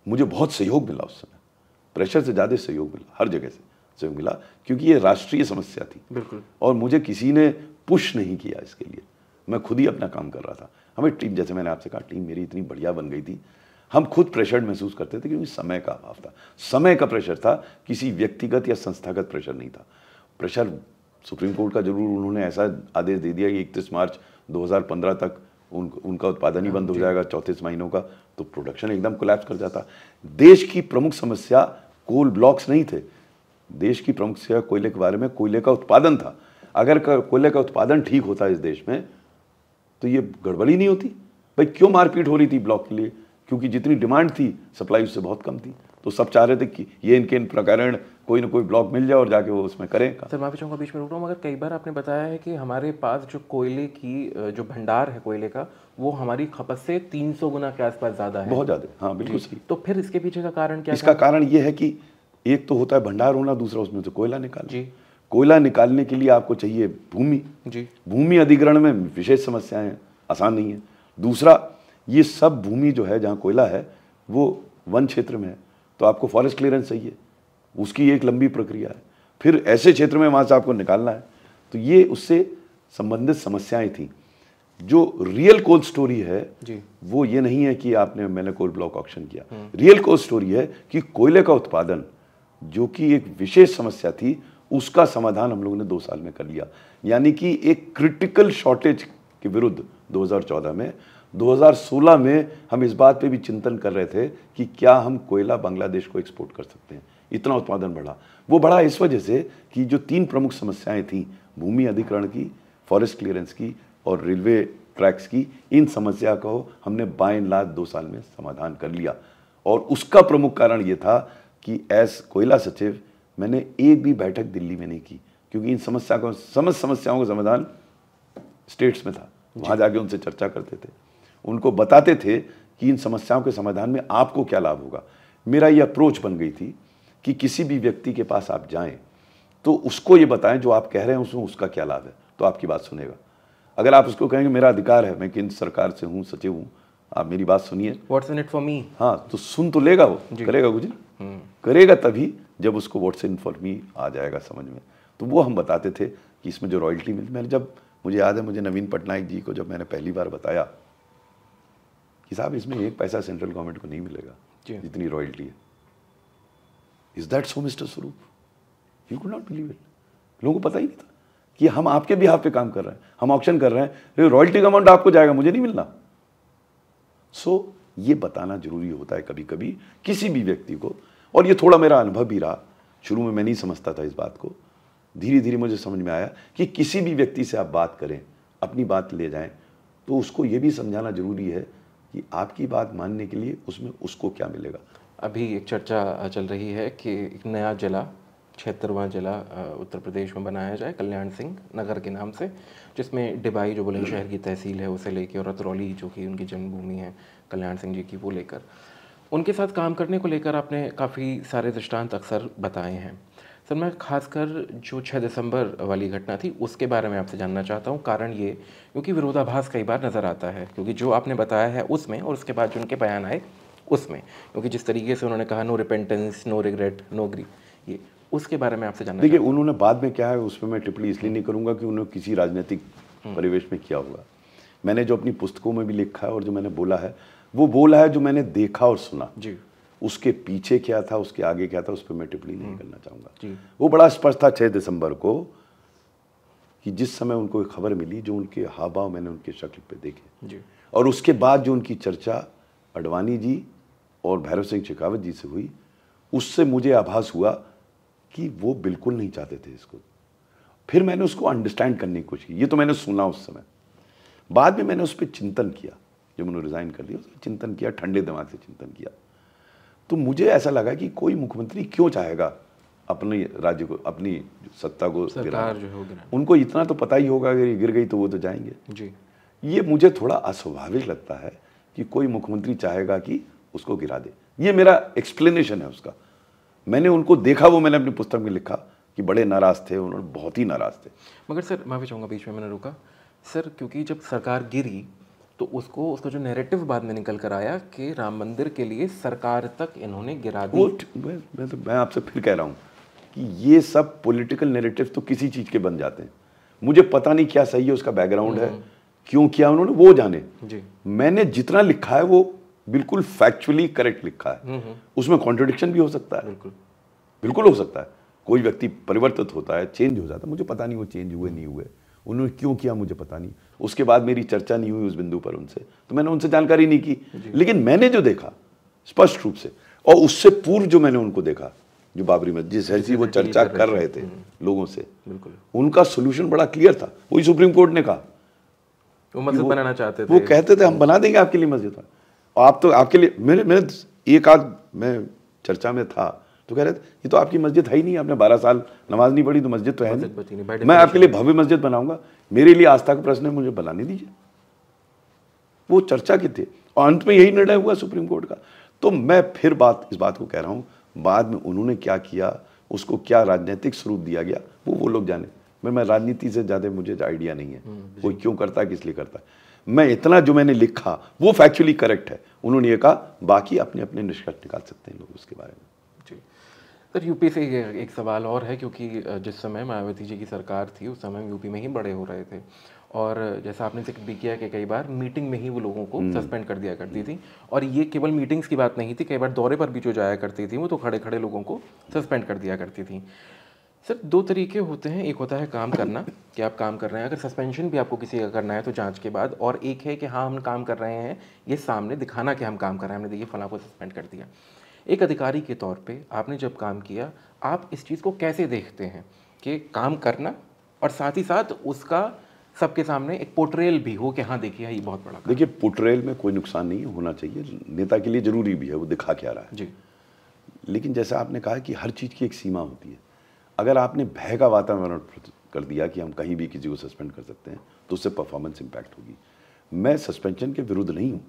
मुझे बहुत सहयोग मिला उस समय, प्रेशर से ज्यादा सहयोग मिला, हर जगह से सहयोग मिला, क्योंकि ये राष्ट्रीय समस्या थी। बिल्कुल। और मुझे किसी ने पुश नहीं किया इसके लिए, मैं खुद ही अपना काम कर रहा था। हमें टीम, जैसे मैंने आपसे कहा, टीम मेरी इतनी बढ़िया बन गई थी, हम खुद प्रेशर महसूस करते थे क्योंकि समय का अभाव था। समय का प्रेशर था, किसी व्यक्तिगत या संस्थागत प्रेशर नहीं था। प्रेशर सुप्रीम कोर्ट का जरूर, उन्होंने ऐसा आदेश दे दिया कि 31 मार्च 2015 तक उनका उत्पादन ही बंद हो जाएगा 34 महीनों का, तो प्रोडक्शन एकदम कोलैप्स कर जाता। देश की प्रमुख समस्या कोल ब्लॉक्स नहीं थे, देश की प्रमुख समस्या कोयले के बारे में कोयले का उत्पादन था। अगर कोयले का उत्पादन ठीक होता इस देश में तो ये गड़बड़ी नहीं होती। भाई क्यों मारपीट हो रही थी ब्लॉक के लिए? क्योंकि जितनी डिमांड थी सप्लाई उससे बहुत कम थी, तो सब चाह रहे थे कि ये इनके इन प्रकरण कोई ना कोई ब्लॉक मिल जाए और जाके वो उसमें करें। सर माफी चाहूँगा बीच में रुक रहा हूँ, मगर कई बार आपने बताया है कि हमारे पास जो कोयले की जो भंडार है कोयले का, वो हमारी खपत से 300 गुना के आसपास ज़्यादा है। बहुत ज़्यादा, हाँ बिल्कुल सही। तो फिर इसके पीछे का कारण क्या? इसका कारण ये है कि एक तो होता है भंडार होना, दूसरा उसमें से कोयला निकालना। कोयला निकालने के लिए आपको चाहिए भूमि जी, भूमि अधिग्रहण में विशेष समस्याएं हैं, आसान नहीं है। दूसरा, ये सब भूमि जो है जहाँ कोयला है वो वन क्षेत्र में है, तो आपको फॉरेस्ट क्लियरेंस चाहिए, उसकी एक लंबी प्रक्रिया है, फिर ऐसे क्षेत्र में वहाँ से आपको निकालना है। तो ये उससे संबंधित समस्याएं थी। जो रियल कोल स्टोरी है जी, वो ये नहीं है कि मैंने कोल ब्लॉक ऑक्शन किया। रियल कोल स्टोरी है कि कोयले का उत्पादन, जो कि एक विशेष समस्या थी, उसका समाधान हम लोगों ने 2 साल में कर लिया। यानी कि एक क्रिटिकल शॉर्टेज के विरुद्ध 2014 में, 2016 में हम इस बात पे भी चिंतन कर रहे थे कि क्या हम कोयला बांग्लादेश को एक्सपोर्ट कर सकते हैं। इतना उत्पादन बढ़ा। वो बढ़ा इस वजह से कि जो 3 प्रमुख समस्याएं थी, भूमि अधिग्रहण की, फॉरेस्ट क्लियरेंस की और रेलवे ट्रैक्स की, इन समस्या को हमने बाय एंड लार्ज 2 साल में समाधान कर लिया। और उसका प्रमुख कारण ये था कि एज कोयला सचिव मैंने एक भी बैठक दिल्ली में नहीं की, क्योंकि इन समस्याओं का समाधान स्टेट्स में था। वहाँ जाके उनसे चर्चा करते थे, उनको बताते थे कि इन समस्याओं के समाधान में आपको क्या लाभ होगा। मेरा ये अप्रोच बन गई थी कि किसी भी व्यक्ति के पास आप जाएं तो उसको ये बताएं जो आप कह रहे हैं उसमें उसका क्या लाभ है, तो आपकी बात सुनेगा। अगर आप उसको कहेंगे मेरा अधिकार है, मैं केंद्र सरकार से हूँ, सचिव हूँ, आप मेरी बात सुनिए, what's in it for me, हाँ, तो सुन तो लेगा वो, करेगा कुछ करेगा तभी जब उसको व्हाट्स इन फॉर मी आ जाएगा समझ में। तो वो हम बताते थे कि इसमें जो रॉयल्टी मिलती, मैंने जब, मुझे याद है, मुझे नवीन पटनायक जी को जब मैंने पहली बार बताया कि साहब इसमें 1 पैसा सेंट्रल गवर्नमेंट को नहीं मिलेगा जितनी रॉयल्टी है, इज दैट सो मिस्टर स्वरूप, you could not believe it. लोगों को पता ही नहीं था कि हम आपके बिहाफ पे काम कर रहे हैं, हम ऑक्शन कर रहे हैं, रॉयल्टी का अमाउंट आपको जाएगा, मुझे नहीं मिलना। सो ये बताना जरूरी होता है कभी कभी किसी भी व्यक्ति को। और ये थोड़ा मेरा अनुभव भी रहा, शुरू में मैं नहीं समझता था इस बात को, धीरे धीरे मुझे समझ में आया कि किसी भी व्यक्ति से आप बात करें, अपनी बात ले जाएं, तो उसको ये भी समझाना जरूरी है कि आपकी बात मानने के लिए उसमें उसको क्या मिलेगा। अभी एक चर्चा चल रही है कि एक नया जिला, 76वां जिला उत्तर प्रदेश में बनाया जाए कल्याण सिंह नगर के नाम से, जिसमें डिबाई जो बुलंदशहर की तहसील है उसे लेकर, और रतरौली जो कि उनकी जन्मभूमि है कल्याण सिंह जी की, वो लेकर, उनके साथ काम करने को लेकर आपने काफ़ी सारे दृष्टांत अक्सर बताए हैं। सर, मैं खासकर जो 6 दिसंबर वाली घटना थी उसके बारे में आपसे जानना चाहता हूँ। कारण ये क्योंकि विरोधाभास कई बार नज़र आता है, क्योंकि जो आपने बताया है उसमें और उसके बाद जो उनके बयान आए उसमें, क्योंकि जिस तरीके से उन्होंने कहा no repentance, no regret, no grief, ये उसके बारे में आपसे जानना। देखिए, उन्होंने बाद में क्या है उसमें मैं टिप्पणी इसलिए नहीं करूंगा कि उन्होंने किसी राजनीतिक परिवेश में किया होगा। मैंने जो अपनी पुस्तकों में भी लिखा है और जो मैंने बोला है वो बोला है जो मैंने देखा और सुना जी। उसके पीछे क्या था, उसके आगे क्या था, उस पर मैं टिप्पणी नहीं करना चाहूँगा। वो बड़ा स्पष्ट था 6 दिसंबर को कि जिस समय उनको खबर मिली, जो उनके हाव भाव मैंने उनके शक्ल पे देखे जी। और उसके बाद जो उनकी चर्चा अडवाणी जी और भैरव सिंह शेखावत जी से हुई, उससे मुझे आभास हुआ कि वो बिल्कुल नहीं चाहते थे इसको। फिर मैंने उसको अंडरस्टैंड करने की कोशिश की। ये तो मैंने सुना उस समय, बाद में मैंने उस पर चिंतन किया, जब उन्होंने रिजाइन कर दिया उस पर चिंतन किया, ठंडे दिमाग से चिंतन किया। तो मुझे ऐसा लगा कि कोई मुख्यमंत्री क्यों चाहेगा अपने राज्य को, अपनी सत्ता को गिराना। उनको इतना तो पता ही होगा अगर ये गिर गई तो वो तो जाएंगे जी। ये मुझे थोड़ा अस्वाभाविक लगता है कि कोई मुख्यमंत्री चाहेगा कि उसको गिरा दे। ये मेरा एक्सप्लेनेशन है उसका। मैंने उनको देखा, वो मैंने अपनी पुस्तक में लिखा कि बड़े नाराज थे, उन्होंने बहुत ही नाराज थे। मगर सर, मैं भी चाहूँगा, बीच में मैंने रुका सर, क्योंकि जब सरकार गिरी तो उसका जो नैरेटिव बाद में निकल कर आया कि राम मंदिर के लिए सरकार तक इन्होंने गिरा दी। मैं आपसे फिर कह रहा हूँ कि ये सब पॉलिटिकल नैरेटिव तो किसी चीज़ के बन जाते हैं। मुझे पता नहीं क्या सही है, उसका बैकग्राउंड है, क्यों किया उन्होंने, वो जाने जी। मैंने जितना लिखा है वो बिल्कुल फैक्चुअली करेक्ट लिखा है। उसमें कॉन्ट्रडिक्शन भी हो सकता है, बिल्कुल हो सकता है। कोई व्यक्ति परिवर्तित होता है, चेंज हो जाता है, मुझे पता नहीं वो चेंज हुए नहीं हुए, उन्होंने क्यों किया मुझे पता नहीं। उसके बाद मेरी चर्चा नहीं हुई उस बिंदु पर उनसे, तो मैंने उनसे जानकारी नहीं की। लेकिन मैंने जो देखा स्पष्ट रूप से, और उससे पूर्व जो मैंने उनको देखा, जो बाबरी मस्जिद जिस ऐसी वो चर्चा कर रहे थे लोगों से, उनका सोल्यूशन बड़ा क्लियर था। वही सुप्रीम कोर्ट ने कहा, वो मस्जिद बनाना चाहते थे, वो कहते थे हम बना देंगे आपके लिए मस्जिद। आप तो आपके लिए, मेरे एक आध मैं चर्चा में था तो कह रहे थे ये तो आपकी मस्जिद है ही नहीं, आपने 12 साल नमाज नहीं पढ़ी तो मस्जिद तो है नहीं, मैं आपके लिए भव्य मस्जिद बनाऊंगा, मेरे लिए आस्था का प्रश्न है, मुझे बनाने दीजिए। वो चर्चा की थी और अंत में यही निर्णय हुआ सुप्रीम कोर्ट का। तो मैं फिर इस बात को कह रहा हूँ, बाद में उन्होंने क्या किया, उसको क्या राजनीतिक स्वरूप दिया गया, वो लोग जाने। मैं राजनीति से ज़्यादा मुझे आइडिया नहीं है कोई क्यों करता है, किस लिए करता है। मैं इतना जो मैंने लिखा वो फैक्चुअली करेक्ट है। उन्होंने ये कहा, बाकी अपने अपने निष्कर्ष निकाल सकते हैं लोग उसके बारे में जी। सर, यूपी से एक सवाल और है, क्योंकि जिस समय मायावती जी की सरकार थी उस समय यूपी में ही बड़े हो रहे थे, और जैसा आपने जिक्र भी किया कि कई बार मीटिंग में ही वो लोगों को सस्पेंड कर दिया करती थी, और ये केवल मीटिंग्स की बात नहीं थी, कई बार दौरे पर भी जो जाया करती थी वो तो खड़े खड़े लोगों को सस्पेंड कर दिया करती थी। सर दो तरीके होते हैं, एक होता है काम करना कि आप काम कर रहे हैं, अगर सस्पेंशन भी आपको किसी का करना है तो जांच के बाद, और एक है कि हाँ हम काम कर रहे हैं, ये सामने दिखाना कि हम काम कर रहे हैं, हमने देखिए फलां को सस्पेंड कर दिया। एक अधिकारी के तौर पे आपने जब काम किया, आप इस चीज़ को कैसे देखते हैं कि काम करना और साथ ही साथ उसका सबके सामने एक पोर्ट्रेल भी हो कि हाँ देखिए ये बहुत बड़ा काम। देखिए पोर्ट्रेल में कोई नुकसान नहीं होना चाहिए, नेता के लिए जरूरी भी है वो दिखा क्या रहा है जी। लेकिन जैसा आपने कहा कि हर चीज़ की एक सीमा होती है। अगर आपने भय का वातावरण कर दिया कि हम कहीं भी किसी को सस्पेंड कर सकते हैं तो उससे परफॉर्मेंस इंपैक्ट होगी। मैं सस्पेंशन के विरुद्ध नहीं हूँ,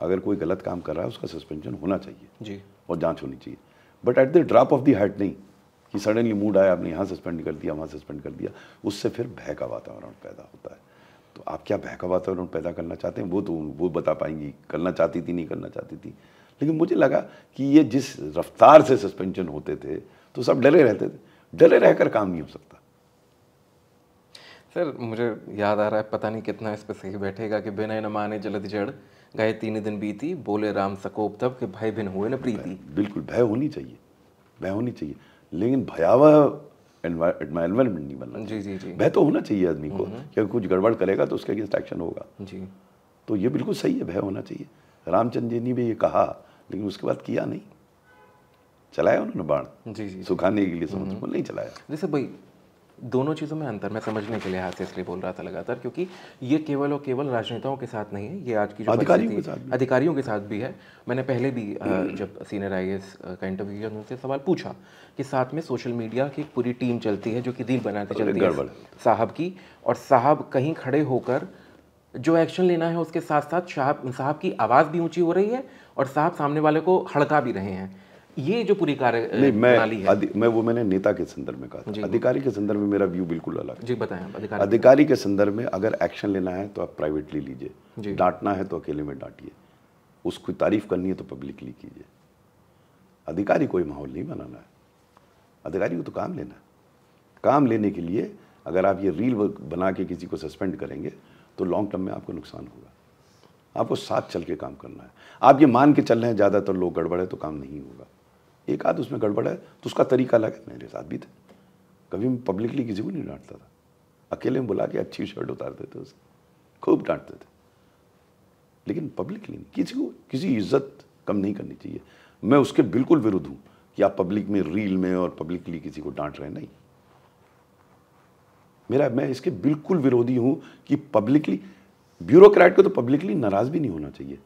अगर कोई गलत काम कर रहा है उसका सस्पेंशन होना चाहिए जी, और जांच होनी चाहिए, but at the drop of the hat नहीं कि सडनली मूड आया आपने यहाँ सस्पेंड कर दिया वहाँ सस्पेंड कर दिया, उससे फिर भय का वातावरण पैदा होता है। तो आप क्या भय का वातावरण पैदा करना चाहते हैं वो बता पाएंगी, करना चाहती थी नहीं करना चाहती थी। लेकिन मुझे लगा कि ये जिस रफ्तार से सस्पेंशन होते थे तो सब डरे रहते थे, डरे रहकर काम नहीं हो सकता। सर मुझे याद आ रहा है, पता नहीं कितना इस पर सही बैठेगा कि बिना न माने जलद जड़ गए 3 दिन बीती, बोले राम सकोप तब कि भय भिन्न हुए न प्रीति। बिल्कुल भय होनी चाहिए, भय होनी चाहिए, लेकिन भयावह एनवायरनमेंट नहीं बनना। जी जी जी। भय तो होना चाहिए आदमी को कि कुछ गड़बड़ करेगा तो उसके अगेंस्ट एक्शन होगा। जी। तो ये बिल्कुल सही है, भय होना चाहिए। रामचंद्र जी ने भी ये कहा लेकिन उसके बाद किया नहीं, चलाया उन्होंने बाण जी जी सुखाने के लिए, समझ को नहीं चलाया। जैसे भाई दोनों चीज़ों में अंतर मैं समझने के लिहाज से इसलिए बोल रहा था लगातार, क्योंकि ये केवल और केवल राजनेताओं के साथ नहीं है, ये आज की जो अधिकारियों के साथ भी है। मैंने पहले भी जब सीनियर IAS का इंटरव्यू किया उनसे सवाल पूछा कि साथ में सोशल मीडिया की पूरी टीम चलती है जो कि रील बनाते चलती है साहब की, और साहब कहीं खड़े होकर जो एक्शन लेना है उसके साथ साथ साहब की आवाज़ भी ऊंची हो रही है और साहब सामने वाले को हड़का भी रहे हैं। ये जो पूरी कार्य प्रणाली है, मैंने नेता के संदर्भ में कहा था, अधिकारी के संदर्भ में मेरा व्यू बिल्कुल अलग है। जी बताएं। अधिकारी के संदर्भ में अगर एक्शन लेना है तो आप प्राइवेटली लीजिए, डांटना है तो अकेले में डांटिए, उसकी तारीफ करनी है तो पब्लिकली कीजिए। अधिकारी कोई माहौल नहीं बनाना है, अधिकारी को तो काम लेना है। काम लेने के लिए अगर आप ये रील बना के किसी को सस्पेंड करेंगे तो लॉन्ग टर्म में आपको नुकसान होगा। आपको साथ चल के काम करना है। आप ये मान के चल रहे हैं ज़्यादातर लोग गड़बड़ है तो काम नहीं होगा, एक आध उसमें गड़बड़ है तो उसका तरीका अलग है। मेरे साथ भी था, कभी मैं पब्लिकली किसी को नहीं डांटता था, अकेले में बुला के अच्छी शर्ट उतार देते उसे, खूब डांटते थे, लेकिन पब्लिकली नहीं। किसी को किसी इज्जत कम नहीं करनी चाहिए। मैं उसके बिल्कुल विरुद्ध हूँ कि आप पब्लिक में रील में और पब्लिकली किसी को डांट रहे हैं, नहीं। मैं इसके बिल्कुल विरोधी हूँ कि पब्लिकली, ब्यूरोक्रेट को तो पब्लिकली नाराज भी नहीं होना चाहिए,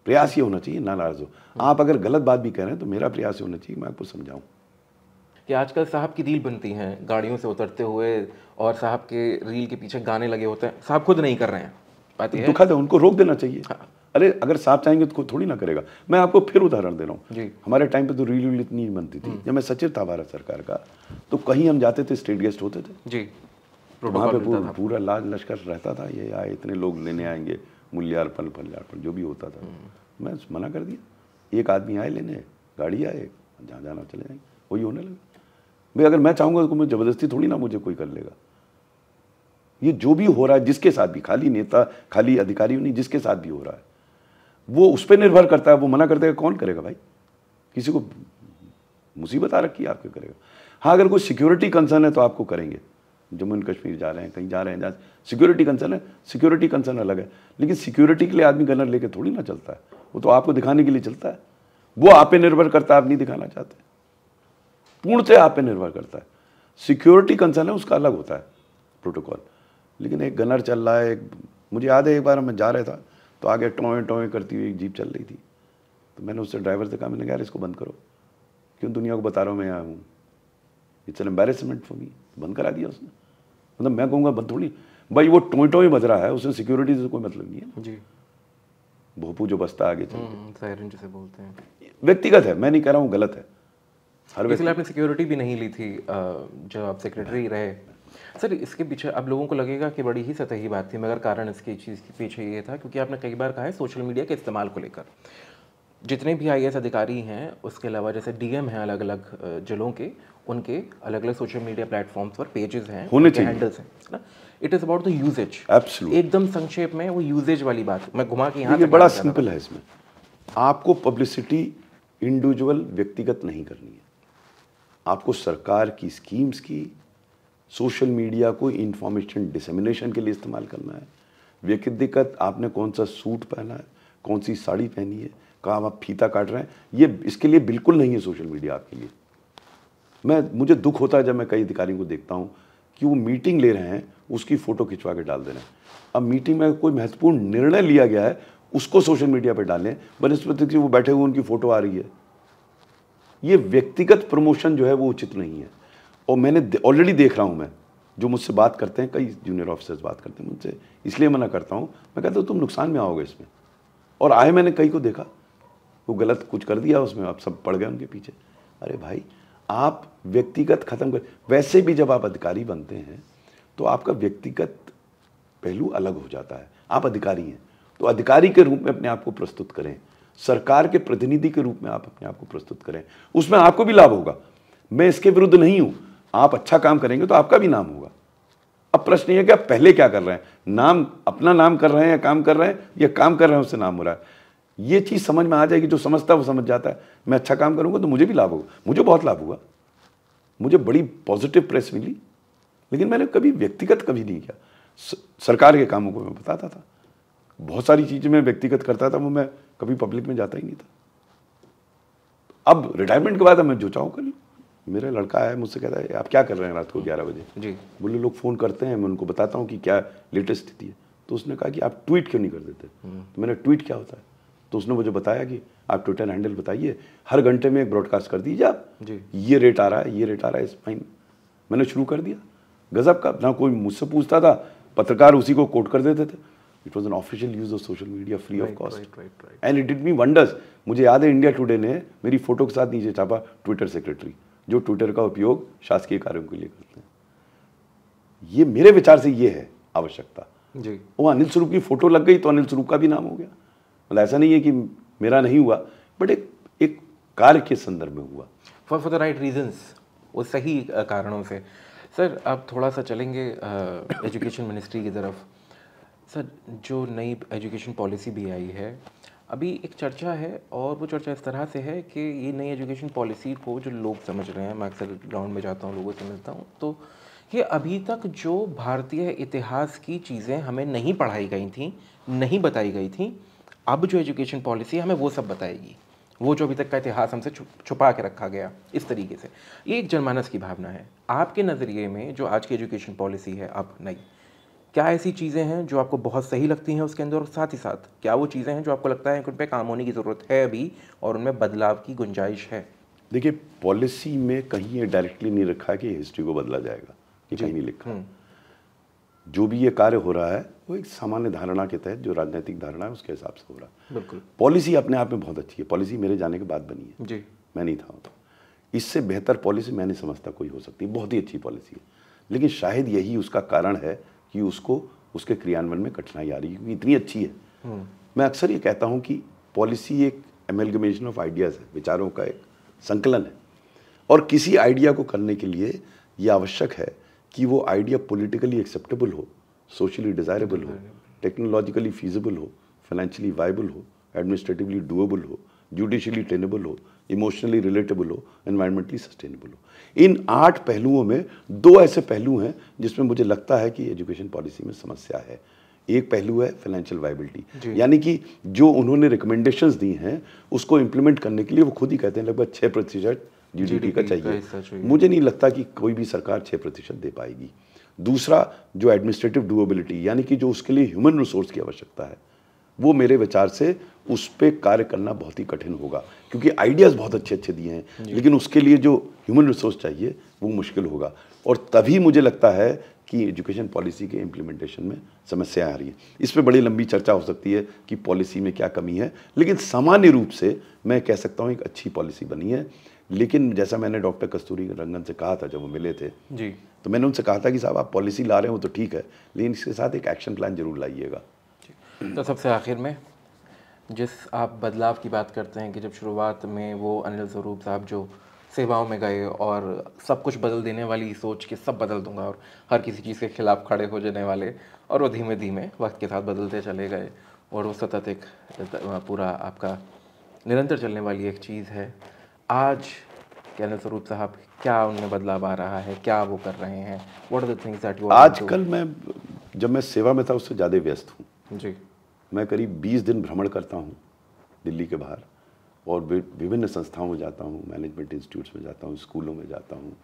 प्रयास ये होना चाहिए नाराज हो। आप अगर गलत बात भी कह रहे हैं तो मेरा प्रयास ये होना चाहिए मैं आपको समझाऊं कि आजकल साहब की रील बनती हैं गाड़ियों से उतरते हुए और साहब के रील के पीछे गाने लगे होते हैं, साहब खुद नहीं कर रहे हैं, बात ये है। दुखद है, उनको रोक देना चाहिए। हाँ। अरे अगर साहब चाहेंगे तो थोड़ी ना करेगा। मैं आपको फिर उदाहरण दे रहा हूँ, हमारे टाइम पे तो रील इतनी नहीं बनती थी। जब मैं सचिव था भारत सरकार का तो कहीं हम जाते थे, स्टेट गेस्ट होते थे जी, वहाँ पे पूरा लाल लश्कर रहता था, ये आए इतने लोग लेने आएंगे, मूल्यार्पण फल्यार्पण जो भी होता था। मैं मना कर दिया, एक आदमी आए लेने, गाड़ी आए, जहाँ जाना चले जाएंगे, वही होने लगा। भाई अगर मैं चाहूँगा तो मैं ज़बरदस्ती थोड़ी ना मुझे कोई कर लेगा। ये जो भी हो रहा है जिसके साथ भी, खाली नेता खाली अधिकारी नहीं, जिसके साथ भी हो रहा है वो उस पर निर्भर करता है। वो मना कर देगा, कौन करेगा भाई? किसी को मुसीबत आ रखी है, आपके करेगा। हाँ अगर कोई सिक्योरिटी कंसर्न है तो आपको करेंगे। जम्मू एंड कश्मीर जा रहे हैं, कहीं जा रहे हैं, जहाँ सिक्योरिटी कंसर्न है, सिक्योरिटी कंसर्न अलग है। लेकिन सिक्योरिटी के लिए आदमी गनर लेके थोड़ी ना चलता है, वो तो आपको दिखाने के लिए चलता है। वो आप पे निर्भर करता है, आप नहीं दिखाना चाहते, पूर्णतः आप पे निर्भर करता है। सिक्योरिटी कंसर्न है, उसका अलग होता है प्रोटोकॉल। लेकिन एक गनर चल रहा है, मुझे याद है एक बार मैं जा रहा था तो आगे टोए टोए करती हुई एक जीप चल रही थी, तो मैंने उससे ड्राइवर से कहा, मैंने कहा यार इसको बंद करो, क्यों दुनिया को बता रहा हूँ मैं यहाँ हूँ, it's an embarrassment for me. बंद करा दिया उसने। मतलब मैं कहूँगा बंद थोड़ी, भाई वो टोए टोए बज रहा है, उससे सिक्योरिटी से कोई मतलब नहीं है जी। भोपू जो बसता आगे सायरन जिसे बोलते हैं, व्यक्तिगत है, मैं नहीं कह रहा हूँ गलत है। हर इसलिए आपने सिक्योरिटी भी नहीं ली थी जब आप सेक्रेटरी रहे। सर इसके पीछे अब लोगों को लगेगा कि बड़ी ही सतही बात थी, मगर कारण इसकी चीज़ के पीछे ये था क्योंकि आपने कई बार कहा है सोशल मीडिया के इस्तेमाल को लेकर। जितने भी IAS अधिकारी हैं, उसके अलावा जैसे DM हैं अलग अलग जिलों के, उनके अलग अलग सोशल मीडिया प्लेटफॉर्म्स पर पेजेस हैं, होने चाहिए, हैंडल्स हैं ना। It is about the usages. एकदम संक्षेप में वो यूजेज वाली बात मैं घुमा के यहाँ से बड़ा सिंपल है। इसमें आपको पब्लिसिटी इंडिविजुअल व्यक्तिगत नहीं करनी है, आपको सरकार की स्कीम्स की, सोशल मीडिया को इंफॉर्मेशन डिसेमिनेशन के लिए इस्तेमाल करना है। व्यक्तिगत आपने कौन सा सूट पहना है, कौन सी साड़ी पहनी है, कहाँ आप फीता काट रहे हैं, ये इसके लिए बिल्कुल नहीं है सोशल मीडिया आपके लिए। मुझे दुख होता है जब मैं कई अधिकारियों को देखता हूँ कि वो मीटिंग ले रहे हैं, उसकी फ़ोटो खिंचवा के डाल दे रहे हैं। अब मीटिंग में कोई महत्वपूर्ण निर्णय लिया गया है, उसको सोशल मीडिया पर डालें, बनस्पति कि वो बैठे हुए उनकी फ़ोटो आ रही है। ये व्यक्तिगत प्रमोशन जो है वो उचित नहीं है। और मैंने ऑलरेडी देख रहा हूँ, मैं जो मुझसे बात करते हैं, कई जूनियर ऑफिसर्स बात करते हैं मुझसे, इसलिए मना करता हूँ। मैं कहता हूँ तुम नुकसान में आओगे इसमें। और आए मैंने कई को देखा, वो गलत कुछ कर दिया उसमें, आप सब पड़ गए उनके पीछे। अरे भाई, आप व्यक्तिगत खत्म कर। वैसे भी जब आप अधिकारी बनते हैं तो आपका व्यक्तिगत पहलू अलग हो जाता है। आप अधिकारी हैं तो अधिकारी के रूप में अपने आप को प्रस्तुत करें, सरकार के प्रतिनिधि के रूप में आप अपने आप को प्रस्तुत करें, उसमें आपको भी लाभ होगा। मैं इसके विरुद्ध नहीं हूं, आप अच्छा काम करेंगे तो आपका भी नाम होगा। अब प्रश्न ये है कि आप पहले क्या कर रहे हैं, नाम अपना नाम कर रहे हैं या काम कर रहे हैं, या काम कर रहे हैं उससे नाम हो रहा है। ये चीज समझ में आ जाएगी, जो समझता है वो समझ जाता है। मैं अच्छा काम करूंगा तो मुझे भी लाभ होगा, मुझे बहुत लाभ हुआ, मुझे बड़ी पॉजिटिव प्रेस मिली, लेकिन मैंने कभी व्यक्तिगत कभी नहीं किया। सरकार के कामों को मैं बताता था, बहुत सारी चीजें मैं व्यक्तिगत करता था, वो मैं कभी पब्लिक में जाता ही नहीं था। अब रिटायरमेंट के बाद मैं जो चाहूँ कर लूँ। मेरा लड़का है, मुझसे कहता है आप क्या कर रहे हैं रात को 11 बजे जी। बोले लोग फ़ोन करते हैं, मैं उनको बताता हूँ कि क्या लेटेस्ट स्थिति है। तो उसने कहा कि आप ट्वीट क्यों नहीं कर देते। तो मैंने ट्वीट क्या होता है, तो उसने मुझे बताया कि आप ट्विटर हैंडल बताइए, हर घंटे में एक ब्रॉडकास्ट कर दीजिए आप जी। ये रेट आ रहा है, ये रेट आ रहा है इस महीने। मैंने शुरू कर दिया, गजब का। ना कोई मुझसे पूछता था, पत्रकार उसी को कोट कर देते थे। It was an official use of social media free of cost and it did me wonders. मुझे याद है इंडिया टुडे ने मेरी फोटो के साथ नीचे छापा ट्विटर सेक्रेटरी, जो ट्विटर का उपयोग शासकीय कार्यों के लिए करते हैं। ये मेरे विचार से ये है आवश्यकता जी। वो अनिल स्वरूप की फोटो लग गई तो अनिल स्वरूप का भी नाम हो गया। मतलब ऐसा नहीं है कि मेरा नहीं हुआ, बट एक कार्य के संदर्भ में हुआ, फॉर द राइट रीजंस, वो सही कारणों से। सर आप थोड़ा सा चलेंगे एजुकेशन मिनिस्ट्री की तरफ। सर जो नई एजुकेशन पॉलिसी भी आई है, अभी एक चर्चा है, और वो चर्चा इस तरह से है कि ये नई एजुकेशन पॉलिसी को जो लोग समझ रहे हैं, मैं अक्सर ग्राउंड में जाता हूँ, लोगों से मिलता हूँ, तो ये अभी तक जो भारतीय इतिहास की चीज़ें हमें नहीं पढ़ाई गई थी, नहीं बताई गई थी, अब जो एजुकेशन पॉलिसी हमें वो सब बताएगी। वो जो अभी तक का इतिहास हमसे छुपा के रखा गया, इस तरीके से। ये एक जनमानस की भावना है। आपके नज़रिए में जो आज की एजुकेशन पॉलिसी है अब नई, क्या ऐसी चीज़ें हैं जो आपको बहुत सही लगती हैं उसके अंदर, और साथ ही साथ क्या वो चीज़ें हैं जो आपको लगता है कि उन पर काम होने की ज़रूरत है अभी और उनमें बदलाव की गुंजाइश है? देखिए, पॉलिसी में कहीं ये डायरेक्टली नहीं रखा कि हिस्ट्री को बदला जाएगा, ये कहीं नहीं लिखा। जो भी ये कार्य हो रहा है वो एक सामान्य धारणा के तहत, जो राजनीतिक धारणा है उसके हिसाब से हो रहा है। बिल्कुल। पॉलिसी अपने आप में बहुत अच्छी है, पॉलिसी मेरे जाने के बाद बनी है जी। मैं नहीं था तो। इससे बेहतर पॉलिसी मैं नहीं समझता कोई हो सकती है, बहुत ही अच्छी पॉलिसी है। लेकिन शायद यही उसका कारण है कि उसको उसके क्रियान्वयन में कठिनाई आ रही है, क्योंकि इतनी अच्छी है। मैं अक्सर ये कहता हूँ कि पॉलिसी एक एमेलगमेशन ऑफ आइडियाज़ है, विचारों का एक संकलन है, और किसी आइडिया को करने के लिए ये आवश्यक है कि वो आइडिया पॉलिटिकली एक्सेप्टेबल हो, सोशली डिज़ायरेबल हो, टेक्नोलॉजिकली फीजिबल हो, फाइनेंशियली वायबल हो, एडमिनिस्ट्रेटिवली डूएबल हो, जुडिशियली टेनेबल हो, इमोशनली रिलेटेबल हो, एनवायरमेंटली सस्टेनेबल हो। इन 8 पहलुओं में 2 ऐसे पहलू हैं जिसमें मुझे लगता है कि एजुकेशन पॉलिसी में समस्या है। एक पहलू है फाइनेंशियल वायबिलिटी, यानी कि जो उन्होंने रिकमेंडेशंस दी हैं उसको इम्प्लीमेंट करने के लिए वो खुद ही कहते हैं लगभग 6% जीडीपी का चाहिए। मुझे नहीं लगता कि कोई भी सरकार 6% दे पाएगी। दूसरा, जो एडमिनिस्ट्रेटिव डूएबिलिटी, यानी कि जो उसके लिए ह्यूमन रिसोर्स की आवश्यकता है, वो मेरे विचार से उस पर कार्य करना बहुत ही कठिन होगा, क्योंकि आइडियाज़ बहुत अच्छे अच्छे दिए हैं, लेकिन उसके लिए जो ह्यूमन रिसोर्स चाहिए वो मुश्किल होगा। और तभी मुझे लगता है कि एजुकेशन पॉलिसी के इम्प्लीमेंटेशन में समस्या आ रही है। इस पर बड़ी लंबी चर्चा हो सकती है कि पॉलिसी में क्या कमी है, लेकिन सामान्य रूप से मैं कह सकता हूँ एक अच्छी पॉलिसी बनी है। लेकिन जैसा मैंने डॉक्टर कस्तूरी रंगन से कहा था जब वो मिले थे जी, तो मैंने उनसे कहा था कि साहब आप पॉलिसी ला रहे हो तो ठीक है, लेकिन इसके साथ एक एक्शन प्लान जरूर लाइएगा। तो सबसे आखिर में, जिस आप बदलाव की बात करते हैं कि जब शुरुआत में वो अनिल स्वरूप साहब जो सेवाओं में गए और सब कुछ बदल देने वाली सोच के सब बदल दूंगा और हर किसी चीज़ के खिलाफ खड़े हो जाने वाले, और वो धीमे धीमे वक्त के साथ बदलते चले गए, और वो सतत एक पूरा आपका निरंतर चलने वाली एक चीज़ है। आज अनिल स्वरूप साहब क्या उनमें बदलाव आ रहा है, क्या वो कर रहे हैं, what are the things that you आजकल मैं, जब मैं सेवा में था उससे ज़्यादा व्यस्त हूँ जी। मैं करीब 20 दिन भ्रमण करता हूँ दिल्ली के बाहर, और विभिन्न संस्थाओं में जाता हूँ, मैनेजमेंट इंस्टीट्यूट्स में जाता हूँ, स्कूलों में जाता हूँ,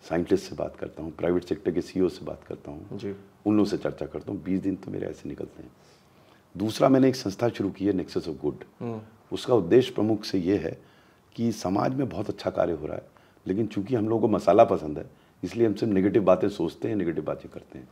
साइंटिस्ट से बात करता हूँ, प्राइवेट सेक्टर के सीईओ से बात करता हूँ जी। उन लोगों से चर्चा करता हूँ। 20 दिन तो मेरे ऐसे निकलते हैं। दूसरा, मैंने एक संस्था शुरू की है, नेक्सस ऑफ गुड। उसका उद्देश्य प्रमुख से ये है कि समाज में बहुत अच्छा कार्य हो रहा है, लेकिन चूंकि हम लोगों को मसाला पसंद है, इसलिए हम सिर्फ नेगेटिव बातें सोचते हैं, नेगेटिव बातें करते हैं।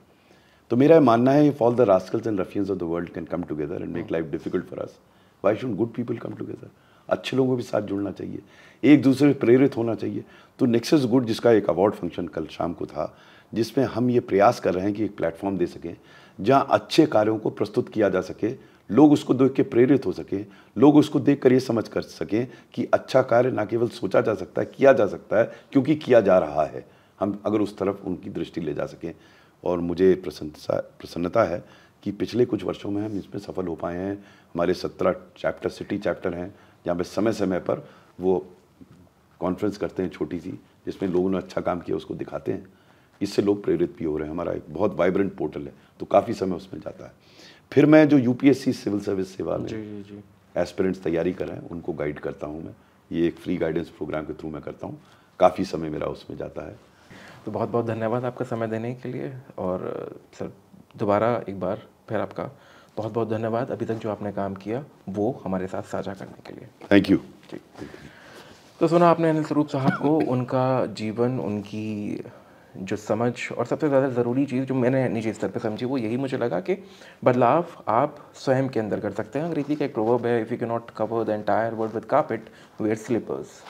तो मेरा मानना है, if all the rascals and ruffians of the world can come together and make life difficult for us, why should good people come together? अच्छे लोगों के साथ जुड़ना चाहिए, एक दूसरे से प्रेरित होना चाहिए। तो नेक्सस गुड, जिसका एक अवार्ड फंक्शन कल शाम को था, जिसमें हम ये प्रयास कर रहे हैं कि एक प्लेटफॉर्म दे सकें जहाँ अच्छे कार्यों को प्रस्तुत किया जा सके, लोग उसको देख के प्रेरित हो सकें, लोग उसको देख कर ये समझ कर सकें कि अच्छा कार्य ना केवल सोचा जा सकता है, किया जा सकता है, क्योंकि किया जा रहा है। हम अगर उस तरफ उनकी दृष्टि ले जा सकें, और मुझे प्रसन्नता है कि पिछले कुछ वर्षों में हम इसमें सफल हो पाए हैं। हमारे 17 चैप्टर, सिटी चैप्टर हैं, जहाँ पे समय समय पर वो कॉन्फ्रेंस करते हैं छोटी सी, जिसमें लोगों ने अच्छा काम किया उसको दिखाते हैं। इससे लोग प्रेरित भी हो रहे हैं। हमारा एक बहुत वाइब्रेंट पोर्टल है, तो काफ़ी समय उसमें जाता है। फिर मैं जो यूपीएससी सिविल सर्विस सेवा में एस्पिरेंट्स तैयारी कर रहे हैं, उनको गाइड करता हूँ मैं। ये एक फ्री गाइडेंस प्रोग्राम के थ्रू मैं करता हूँ, काफ़ी समय मेरा उसमें जाता है। तो बहुत बहुत धन्यवाद आपका समय देने के लिए, और सर दोबारा एक बार फिर आपका बहुत बहुत धन्यवाद अभी तक जो आपने काम किया वो हमारे साथ साझा करने के लिए। Thank you. तो सुना आपने अनिल स्वरूप साहब को, उनका जीवन, उनकी जो समझ, और सबसे ज़्यादा ज़रूरी चीज़ जो मैंने निजी स्तर पे समझी वो यही मुझे लगा कि बदलाव आप स्वयं के अंदर कर सकते हैं। अंग्रेजी का एक प्रोवर्ब है, if you can not cover the entire world with carpet, wear slippers.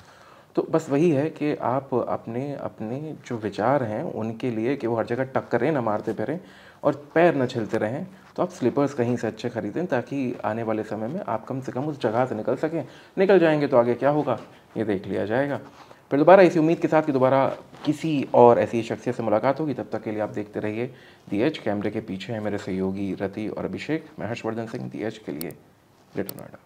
तो बस वही है कि आप अपने अपने जो विचार हैं उनके लिए कि वो हर जगह टक्करें ना मारते फिरें और पैर न छिलते रहें, तो आप स्लीपर्स कहीं से अच्छे खरीदें, ताकि आने वाले समय में आप कम से कम उस जगह से निकल सकें। निकल जाएंगे तो आगे क्या होगा ये देख लिया जाएगा। फिर दोबारा इसी उम्मीद के साथ कि दोबारा किसी और ऐसी शख्सियत से मुलाकात होगी। तब तक के लिए आप देखते रहिए दी एज। कैमरे के पीछे है मेरे सहयोगी रति और अभिषेक। मैं हर्षवर्धन सिंह, दी एज के लिए, ग्रेटर नोएडा।